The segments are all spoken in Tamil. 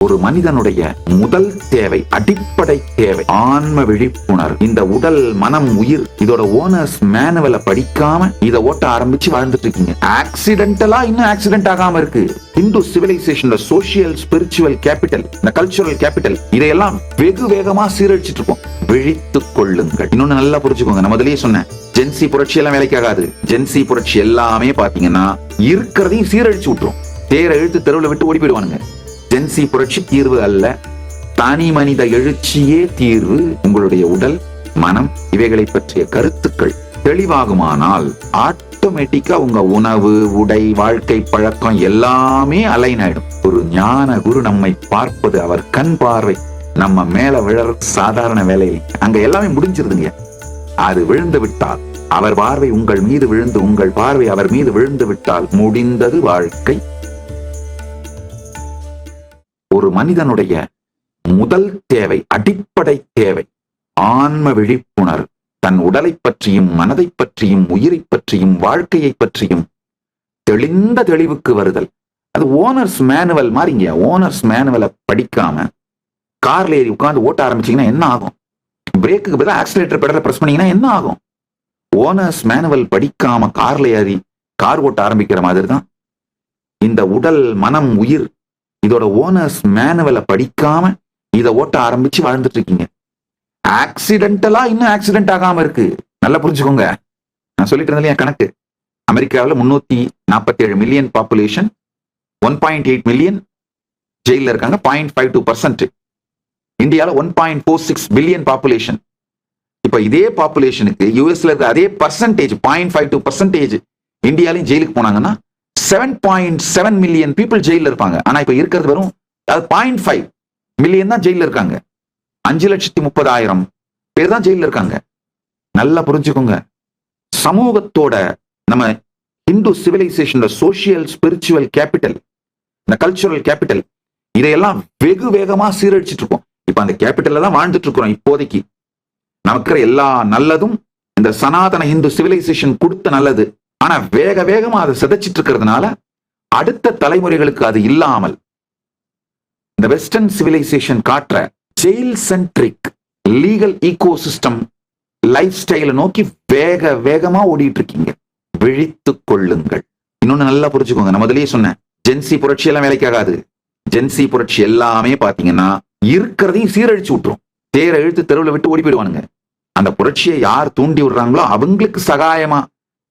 ஒரு மனிதனுடைய முதல் தேவை, அடிப்படை தேவை ஆன்ம விழிப்புணர்வு. இந்த உடல், மனம், உயிர் இதோட ஓனர்ஸ் மேனுவலை படிக்காம இதை ஓட்ட ஆரம்பிச்சு வாழ்ந்துட்டு இருக்கீங்க. ஆக்சிடென்டலா இன்னும் ஆக்சிடென்ட் ஆகாம இருக்கு. இந்து சிவிலைசேஷன்ல சோசியல் ஸ்பிரிச்சுவல் கேபிட்டல், இந்த கல்ச்சுரல் கேபிட்டல், இதையெல்லாம் வெகு வேகமா சீரழிச்சிட்டு இருக்கோம். விழித்துக் கொள்ளுங்கள். இன்னொன்னு நல்லா புரிஞ்சுக்கோங்க. நான் முதல்லயே சொன்னேன், ஜென்சி புரட்சி எல்லாம் வேலைக்காகாது. ஜென்சி புரட்சி எல்லாமே பாத்தீங்கன்னா இருக்கிறதையும் சீரழிச்சு விட்டுரும். தேரை இழுத்து தெருவில் விட்டு ஓடி போயிடுவானுங்க. ஜென்சி புரட்சி தீர்வு அல்ல, தனி மனித எழுச்சியே தீர்வு. உங்களுடைய உடல், மனம் இவைகளை பற்றிய கருத்துக்கள் தெளிவாகுமானால் ஆட்டோமேட்டிக்கா உங்க உணவு, உடை, வாழ்க்கை பழக்கம் எல்லாமே அலைன் ஆயிடும். ஒரு ஞான குரு நம்மை பார்ப்பது, அவர் கண் பார்வை நம்ம மேல விழற சாதாரண வேலையை அங்க எல்லாமே முடிஞ்சிருதுங்க. அது விழுந்து விட்டால், அவர் பார்வை உங்கள் மீது விழுந்து, உங்கள் பார்வை அவர் மீது விழுந்து விட்டால் முடிந்தது வாழ்க்கை. ஒரு மனிதனுடைய முதல் தேவை, அடிப்படை தேவை ஆன்ம விழிப்புணர்வு. தன் உடலை பற்றியும், மனதை பற்றியும், உயிரை பற்றியும், வாழ்க்கையை பற்றியும் தெளிந்த தெளிவுக்கு வருதல். அது ஓனர்ஸ் மேனுவல் மாதிரிங்க. ஓனர்ஸ் மேனுவலை படிக்காம கார்ல ஏறி உட்கார்ந்து ஓட்ட ஆரம்பிச்சீங்கன்னா என்ன ஆகும்? பிரேக்குக்கு பதிலாக ஆக்சிலேட்டர் பெடலை பிரஸ் பண்ணீங்கன்னா என்ன ஆகும்? ஓனர்ஸ் மேனுவல் படிக்காம கார்ல ஏறி கார் ஓட்ட ஆரம்பிக்கிற மாதிரி தான் இந்த உடல், மனம், உயிர் இதோட ஓனர்ஸ் மேனுவலை படிக்காம இதை ஓட்ட ஆரம்பிச்சு வாழ்ந்துட்டு இருக்கீங்க. ஆக்சிடென்டலா இன்னும் ஆக்சிடென்ட் ஆகாம இருக்கு. நல்லா புரிஞ்சுக்கோங்க. நான் சொல்லிட்டு இருந்தேன் கணக்கு. அமெரிக்காவில் 347 மில்லியன் பாப்புலேஷன், 1.8 மில்லியன் ஜெயில இருக்காங்க, 0.52%. இந்தியாவில் 1.46 பில்லியன் பாப்புலேஷன். இப்ப இதே பாப்புலேஷனுக்கு யூஎஸ்ல இருக்க அதே பர்சன்டேஜ் 0.52% இந்தியாலையும் ஜெயிலுக்கு போனாங்கன்னா 7.7 மில்லியன் பீப்புள் ஜெயில இருப்பாங்க. ஆனா இப்ப இருக்கிறது வெறும் 0.5 மில்லியன் தான் ஜெயில இருக்காங்க. 5,30,000 பேர் தான் ஜெயில இருக்காங்க. நல்லா புரிஞ்சுக்கோங்க. சமூகத்தோட, நம்ம இந்து சிவிலைசேஷன்ல சோசியல் ஸ்பிரிச்சுவல் கேபிட்டல், இந்த கல்ச்சுரல் கேபிட்டல், இதையெல்லாம் வெகு வேகமா சீரழிச்சிட்டு இருக்கோம். இப்ப அந்த கேபிட்டல்ல தான் வாழ்ந்துட்டு இருக்கிறோம். இப்போதைக்கு நமக்கு எல்லா நல்லதும் இந்த சனாதன இந்து சிவிலைசேஷன் கொடுத்த நல்லது. ஆனா வேக வேகமா அதை சிதைச்சிட்டு இருக்கிறதுனால அடுத்த தலைமுறைகளுக்கு அது இல்லாமல் இந்த வெஸ்டர்ன் சிவிலைசேஷன் காட்டுற jail centric legal ecosystem life ஸ்டைலை நோக்கி வேக வேகமா ஓடிட்டு இருக்கீங்க. விழித்துக் கொள்ளுங்கள். இன்னொன்னு நல்லா புரிஞ்சுக்கோங்க. நான் முதல்லயே சொன்னேன், ஜென்சி புரட்சி எல்லாம் வேலைக்காகாது. ஜென்சி புரட்சி எல்லாமே பாத்தீங்கன்னா இருக்கிறதையும் சீரழிச்சு விட்டுரும். தேரை இழுத்து தெருவில் விட்டு ஓடி போயிடுவானுங்க. அந்த புரட்சியை யார் தூண்டி விடுறாங்களோ அவங்களுக்கு சகாயமா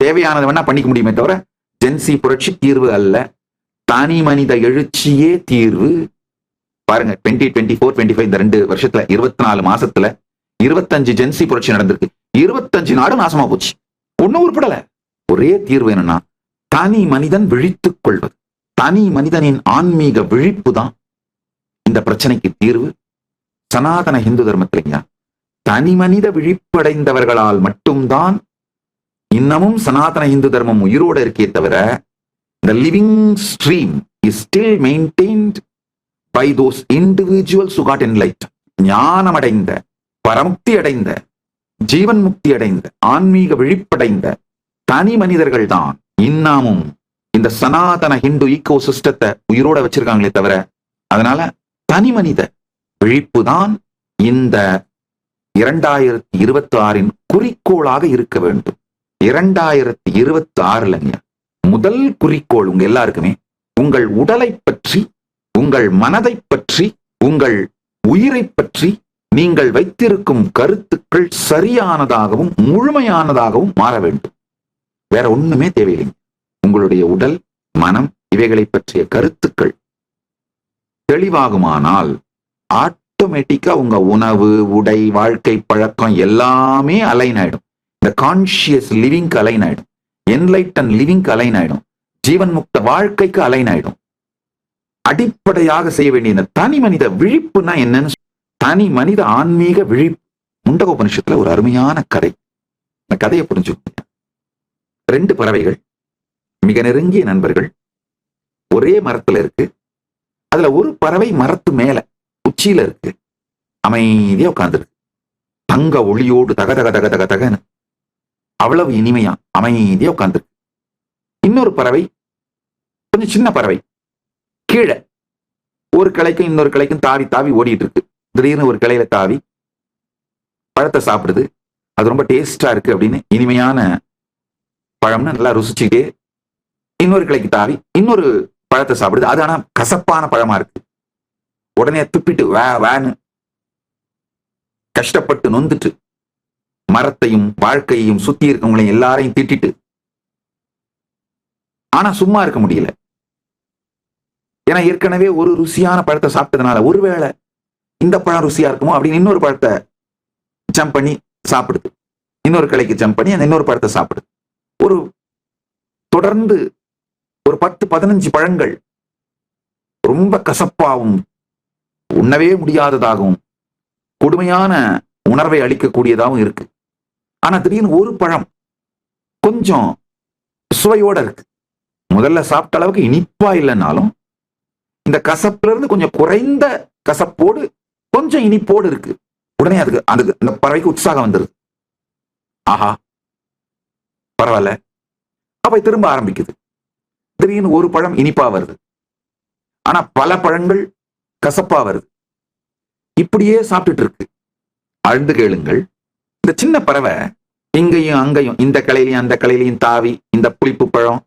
தேவையானது வேணா பண்ணிக்க முடியுமே தவிர ஜென்சி புரட்சி தீர்வு அல்ல, தனி மனித எழுச்சியே தீர்வு. பாருங்க, 2024, 25 இந்த 2 வருஷத்துல 24 மாசத்துல 25 ஜென்சி புரட்சி நடந்திருக்கு. 25 நாடு நாசமா போச்சு. ஒன்னும் உருப்படல. ஒரே தீர்வு என்னன்னா, தனி மனிதன் விழித்துக் கொள்வது. தனி மனிதனின் ஆன்மீக விழிப்பு தான் இந்த பிரச்சனைக்கு தீர்வு. சனாதன இந்து தர்மத்திலையா தனி மனித விழிப்படைந்தவர்களால் மட்டும்தான் இன்னமும் சனாதன இந்து தர்மம் உயிரோட இருக்கே தவிர the living stream is still maintained by those individuals who got enlightened. ஞானம் அடைந்த, பரமுக்தி அடைந்த, ஜீவன் முக்தி அடைந்த, ஆன்மீக விழிப்படைந்த தனி மனிதர்கள் தான் இன்னமும் இந்த சனாதன ஹிந்து ஈகோ சிஸ்டத்தை உயிரோட வச்சிருக்காங்களே தவிர, அதனால தனி மனித விழிப்பு தான் இந்த 2026 குறிக்கோளாக இருக்க வேண்டும். 2026 முதல் குறிக்கோள் உங்க எல்லாருக்குமே உங்கள் உடலை பற்றி, உங்கள் மனதை பற்றி, உங்கள் உயிரை பற்றி நீங்கள் வைத்திருக்கும் கருத்துக்கள் சரியானதாகவும் முழுமையானதாகவும் மாற வேண்டும். வேற ஒண்ணுமே தேவையில்லை. உங்களுடைய உடல், மனம் இவைகளை பற்றிய கருத்துக்கள் தெளிவாகுமானால் ஆட்டோமேட்டிக்கா உங்க உணவு, உடை, வாழ்க்கை பழக்கம் எல்லாமே அலைன் ஆயிடும். இந்த கான்சியஸ் லிவிங்க்கு அலைன் ஆயிடும். என்லைட்டன் லிவிங்க்கு அலைன் ஆயிடும். ஜீவன் முக்த வாழ்க்கைக்கு அலைன் ஆயிடும். அடிப்படையாக செய்ய வேண்டிய இந்த தனி மனித விழிப்புனா என்னன்னு, தனி மனித ஆன்மீக விழிப்பு. முண்டகோபனிஷத்துல ஒரு அருமையான கதை. இந்த கதையை புரிஞ்சுக்கோங்க. 2 பறவைகள், மிக நெருங்கிய நண்பர்கள், ஒரே மரத்துல இருக்கு. அதுல ஒரு பறவை மரத்து மேல உச்சியில இருக்கு, அமைதியா உட்கார்ந்துருக்கு. தங்க ஒளியோடு தக தக தக தக தகன்னு அவ்வளவு இனிமையா அமைதியா உட்கார்ந்துருக்கு. இன்னொரு பறவை, கொஞ்சம் சின்ன பறவை, கீழே ஒரு கிளைக்கும் இன்னொரு கிளைக்கும் தாவி தாவி ஓடிட்டு இருக்கு. திடீர்னு ஒரு கிளையில தாவி பழத்தை சாப்பிடுது. அது ரொம்ப டேஸ்டா இருக்கு அப்படின்னு, இனிமையான பழம்னு நல்லா ருசிச்சுக்கிட்டே இன்னொரு கிளைக்கு தாவி இன்னொரு பழத்தை சாப்பிடுது. அது ஆனா கசப்பான பழமா இருக்கு. உடனே துப்பிட்டு வேன்னு கஷ்டப்பட்டு நொந்துட்டு மரத்தையும் வாழ்க்கையையும் சுத்தி இருக்கவங்களையும் எல்லாரையும் திட்டிட்டு, ஆனா சும்மா இருக்க முடியல. ஏன்னா ஏற்கனவே ஒரு ருசியான பழத்தை சாப்பிட்டதுனால ஒருவேளை இந்த பழம் ருசியா இருக்குமோ அப்படின்னு இன்னொரு பழத்தை ஜம்ப் பண்ணி சாப்பிடுது. இன்னொரு கிளைக்கு ஜம்ப் பண்ணி அந்த இன்னொரு பழத்தை சாப்பிடுது. ஒரு தொடர்ந்து ஒரு 10-15 பழங்கள் ரொம்ப கசப்பாகவும் உண்ணவே முடியாததாகவும் கொடுமையான உணர்வை அளிக்கக்கூடியதாகவும் இருக்கு. ஆனா திடீர்னு ஒரு பழம் கொஞ்சம் சுவையோட இருக்கு. முதல்ல சாப்பிட்ட அளவுக்கு இனிப்பா இல்லைன்னாலும் இந்த கசப்புல இருந்து கொஞ்சம் குறைந்த கசப்போடு கொஞ்சம் இனிப்போடு இருக்கு. உடனே அதுக்கு அந்த பறவைக்கு உற்சாகம் வந்துருது. ஆஹா, பரவாயில்ல. அப்ப திரும்ப ஆரம்பிக்குது. திடீர்னு ஒரு பழம் இனிப்பா வருது, ஆனா பல பழங்கள் கசப்பா வருது. இப்படியே சாப்பிட்டுட்டு இருக்கு. அழுந்து கேளுங்கள், இந்த சின்ன பறவை இங்கேயும் அங்கேயும் இந்த கலையிலையும் அந்த கலையிலையும் தாவி இந்த புளிப்பு பழம்,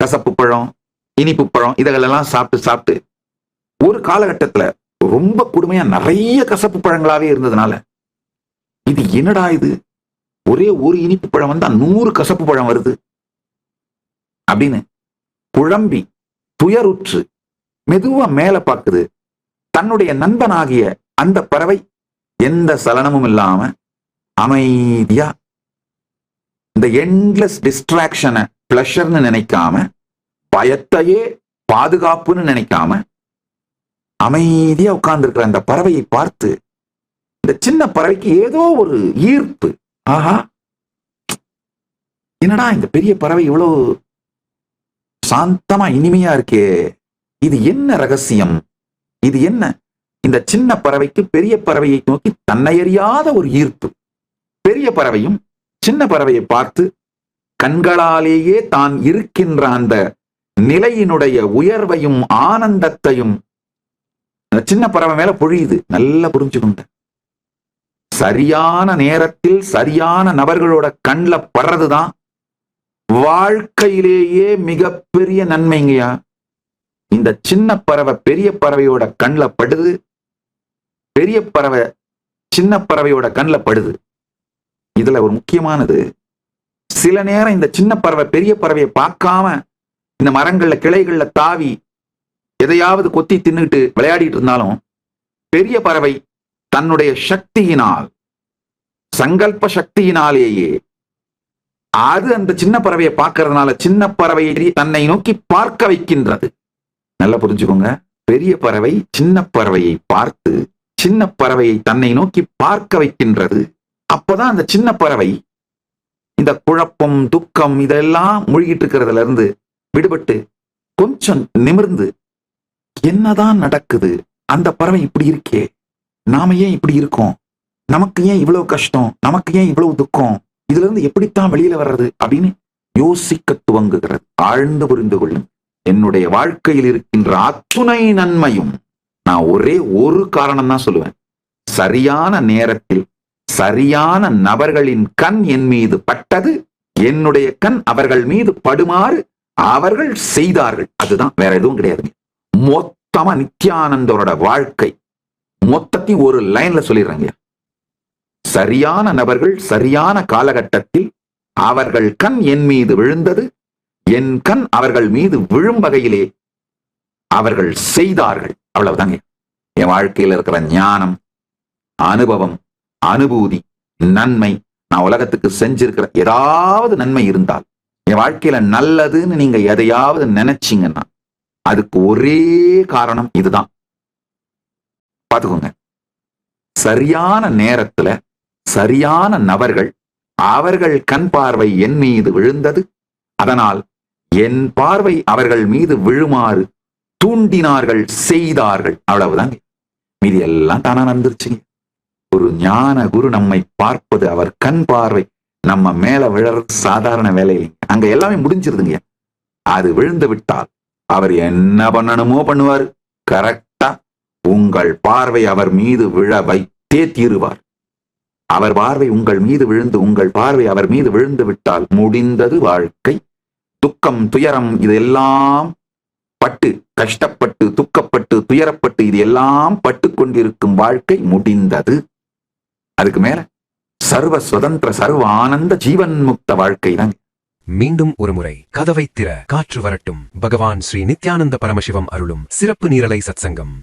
கசப்பு பழம், இனிப்பு பழம் இதெல்லாம் சாப்பிட்டு சாப்பிட்டு ஒரு காலகட்டத்துல ரொம்ப கொடுமையா நிறைய கசப்பு பழங்களாவே இருந்ததுனால, இது என்னடா இது, ஒரே ஒரு இனிப்பு பழம் வந்தா 100 கசப்பு பழம் வருது அப்படின்னு குழம்பி துயருற்று மெதுவா மேல பார்க்குது. தன்னுடைய நண்பனாகிய அந்த பறவை எந்த சலனமும் இல்லாம அமைதியா இந்த எண்ட்லெஸ் டிஸ்ட்ராக்ஷனை பிளஷர்னு நினைக்காம, பயத்தையே பாதுகாப்புன்னு நினைக்காம அமைதியா உட்கார்ந்து இருக்கிற அந்த பறவையை பார்த்து இந்த சின்ன பறவைக்கு ஏதோ ஒரு ஈர்ப்பு. ஆஹா, என்னடா இந்த பெரிய பறவை இவ்வளவு சாந்தமா இனிமையா இருக்கே, இது என்ன ரகசியம், இது என்ன? இந்த சின்ன பறவைக்கு பெரிய பறவையை நோக்கி தன்னை அறியாத ஒரு ஈர்ப்பு. பெரிய பறவையும் சின்ன பறவையை பார்த்து கண்களாலேயே தான் இருக்கின்ற அந்த நிலையினுடைய உயர்வையும் ஆனந்தத்தையும் சின்ன பறவை மேல பொழியுது. நல்லா புரிஞ்சுக்கொண்ட சரியான நேரத்தில் சரியான நபர்களோட கண்ல படுறதுதான் வாழ்க்கையிலேயே மிகப்பெரிய நன்மைங்கயா. இந்த சின்ன பறவை பெரிய பறவையோட கண்ல படுது, பெரிய பறவை சின்ன பறவையோட கண்ல படுது. இதுல ஒரு முக்கியமானது, சில நேரம் இந்த சின்ன பறவை பெரிய பறவையை பார்க்காம இந்த மரங்கள்ல கிளைகள்ல தாவி எதையாவது கொத்தி தின்னுட்டு விளையாடிட்டு இருந்தாலும், பெரிய பறவை தன்னுடைய சக்தியினால், சங்கல்ப சக்தியினாலேயே அது அந்த சின்ன பறவையை பார்க்கறதுனால சின்ன பறவையை தன்னை நோக்கி பார்க்க வைக்கின்றது. நல்லா புரிஞ்சுக்கோங்க, பெரிய பறவை சின்ன பறவையை பார்த்து சின்ன பறவையை தன்னை நோக்கி பார்க்க வைக்கின்றது. அப்பதான் அந்த சின்ன பறவை இந்த குழப்பம் துக்கம் இதெல்லாம் மூழ்கிட்டு இருக்கிறதுல இருந்து விடுபட்டு கொஞ்சம் நிமிர்ந்து, என்னதான் நடக்குது, அந்த பறவை இப்படி இருக்கே, நாம ஏன் இப்படி இருக்கோம், நமக்கு ஏன் இவ்வளவு கஷ்டம், நமக்கு ஏன் இவ்வளவு துக்கம், இதுல இருந்து எப்படித்தான் வெளியில வர்றது அப்படின்னு யோசிக்க துவங்குகிறது. ஆழ்ந்து புரிந்து கொள்ளும், என்னுடைய வாழ்க்கையில் இருக்கின்ற அத்துணை நன்மையும் நான் ஒரே ஒரு காரணம் தான் சொல்லுவேன். சரியான நேரத்தில் சரியான நபர்களின் கண் என் மீது பட்டது, என்னுடைய கண் அவர்கள் மீது படுமாறு அவர்கள் செய்தார்கள். அதுதான், வேற எதுவும் கிடையாது. மொத்தமா நித்யானந்தரோட வாழ்க்கை மொத்தத்தையும் ஒரு லைன்ல சொல்லிடுறாங்க. சரியான நபர்கள் சரியான காலகட்டத்தில் அவர்கள் கண் என் மீது விழுந்தது, என் கண் அவர்கள் மீது விழும் வகையிலே அவர்கள் செய்தார்கள். அவ்வளவுதாங்க. என் வாழ்க்கையில் இருக்கிற ஞானம், அனுபவம், அனுபூதி, நன்மை, நான் உலகத்துக்கு செஞ்சிருக்கிற ஏதாவது நன்மை இருந்தால், என் வாழ்க்கையில நல்லதுன்னு நீங்க எதையாவது நினைச்சீங்கன்னா அதுக்கு ஒரே காரணம் இதுதான். பாத்துக்கோங்க, சரியான நேரத்துல சரியான நபர்கள் அவர்கள் கண் பார்வை என் மீது விழுந்தது, அதனால் என் பார்வை அவர்கள் மீது விழுமாறு தூண்டினார்கள், செய்தார்கள். அவ்வளவுதாங்க. மீதி எல்லாம் தானா நடந்துருச்சுங்க. ஒரு ஞான குரு நம்மை பார்ப்பது, அவர் கண் பார்வை நம்ம மேல விழறது சாதாரண வேலை இல்லைங்க. அங்க எல்லாமே முடிஞ்சிருதுங்க. அது விழுந்து விட்டால் அவர் என்ன பண்ணணுமோ பண்ணுவாரு. கரெக்டா உங்கள் பார்வை அவர் மீது விழ வைத்தே தீருவார். அவர் பார்வை உங்கள் மீது விழுந்து, உங்கள் பார்வை அவர் மீது விழுந்து விட்டால் முடிந்தது வாழ்க்கை. துக்கம், துயரம், இதெல்லாம் பட்டு, கஷ்டப்பட்டு, துக்கப்பட்டு, துயரப்பட்டு, இது எல்லாம் பட்டு கொண்டிருக்கும் வாழ்க்கை முடிந்தது. அதுக்கு மேல சர்வ சுதந்திர, சர்வ ஆனந்த, ஜீவன் முக்த வாழ்க்கை தான். மீண்டும் ஒருமுறை கதவை திற, காற்று வரட்டும். பகவான் ஸ்ரீ நித்யானந்த பரமசிவம் அருளும் சிறப்பு நீரலை சத்சங்கம்.